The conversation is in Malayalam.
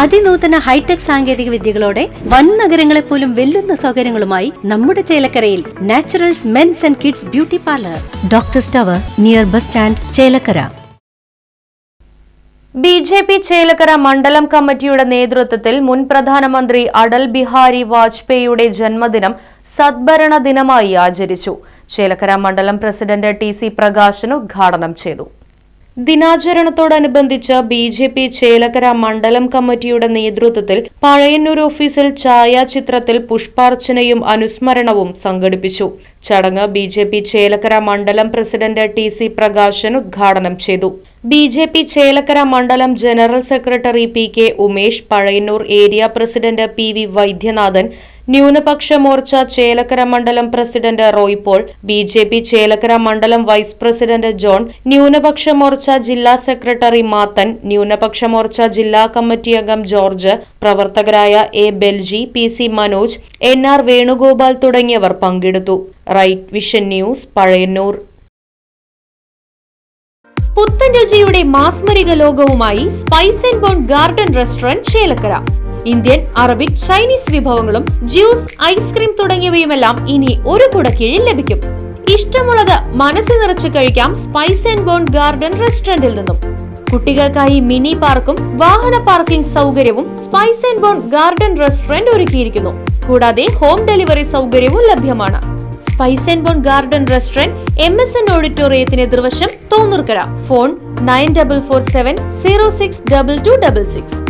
അതിനൂതന ഹൈടെക് സാങ്കേതിക വിദ്യകളോടെ വൻ നഗരങ്ങളെ പോലും വെല്ലുന്ന സൗകര്യങ്ങളുമായി നമ്മുടെ ചേലക്കരയിൽ naturals men's and kids beauty parlour, doctors tower, near bus stand, Chelakkara. BJP Chelakkara മണ്ഡലം കമ്മിറ്റിയുടെ നേതൃത്വത്തിൽ മുൻ പ്രധാനമന്ത്രി അടൽ ബിഹാരി വാജ്പേയിയുടെ ജന്മദിനം സദ്ഭരണ ദിനമായി ആചരിച്ചു. ചേലക്കര മണ്ഡലം പ്രസിഡന്റ് TC പ്രകാശൻ ഉദ്ഘാടനം ചെയ്തു. ദിനാചരണത്തോടനുബന്ധിച്ച് BJP ചേലക്കര മണ്ഡലം കമ്മിറ്റിയുടെ നേതൃത്വത്തിൽ പഴയന്നൂർ ഓഫീസിൽ ഛായാചിത്രത്തിൽ പുഷ്പാർച്ചനയും അനുസ്മരണവും സംഘടിപ്പിച്ചു. ചടങ്ങ് BJP ചേലക്കര മണ്ഡലം പ്രസിഡന്റ് TC പ്രകാശൻ ഉദ്ഘാടനം ചെയ്തു. BJP ചേലക്കര മണ്ഡലം general secretary PK Umesh, Pazhayannur area president PV Vaidyanathan, Nyunapaksha Morcha Chelakkara മണ്ഡലം പ്രസിഡന്റ് റോയ് പോൾ, BJP ചേലക്കര മണ്ഡലം വൈസ് പ്രസിഡന്റ് ജോൺ, ന്യൂനപക്ഷ മോർച്ച ജില്ലാ സെക്രട്ടറി മാത്തൻ, ന്യൂനപക്ഷ മോർച്ച ജില്ലാ കമ്മിറ്റി അംഗം ജോർജ്, പ്രവർത്തകരായ A Belji, PC Manoj, NR Venugopal തുടങ്ങിയവർ പങ്കെടുത്തു. Right vision news, Pazhayannur. പുത്തൻ രുചിയുടെ മാസ്മരിക ലോകവുമായി spice and bone garden restaurant Chelakkara. Indian, Arabic, Chinese വിഭവങ്ങളും ജ്യൂസ്, ഐസ്ക്രീം തുടങ്ങിയവയുമെല്ലാം ഇനി ഒരു കുടക്കീഴിൽ ലഭിക്കും. ഇഷ്ടമുള്ളത് മനസ്സിൽ നിറച്ച് കഴിക്കാം സ്പൈസ് ആൻഡ് ബോൺ ഗാർഡൻ റെസ്റ്റോറന്റിൽ നിന്നും. കുട്ടികൾക്കായി മിനി പാർക്കും വാഹന പാർക്കിംഗ് സൗകര്യവും spice and bone garden restaurant ഒരുക്കിയിരിക്കുന്നു. കൂടാതെ ഹോം ഡെലിവറി സൗകര്യവും ലഭ്യമാണ്. Spice and bone garden restaurant MSN ഓഡിറ്റോറിയത്തിന് എതിർവശം, തോന്നൂർക്കര. ഫോൺ 9447 062266.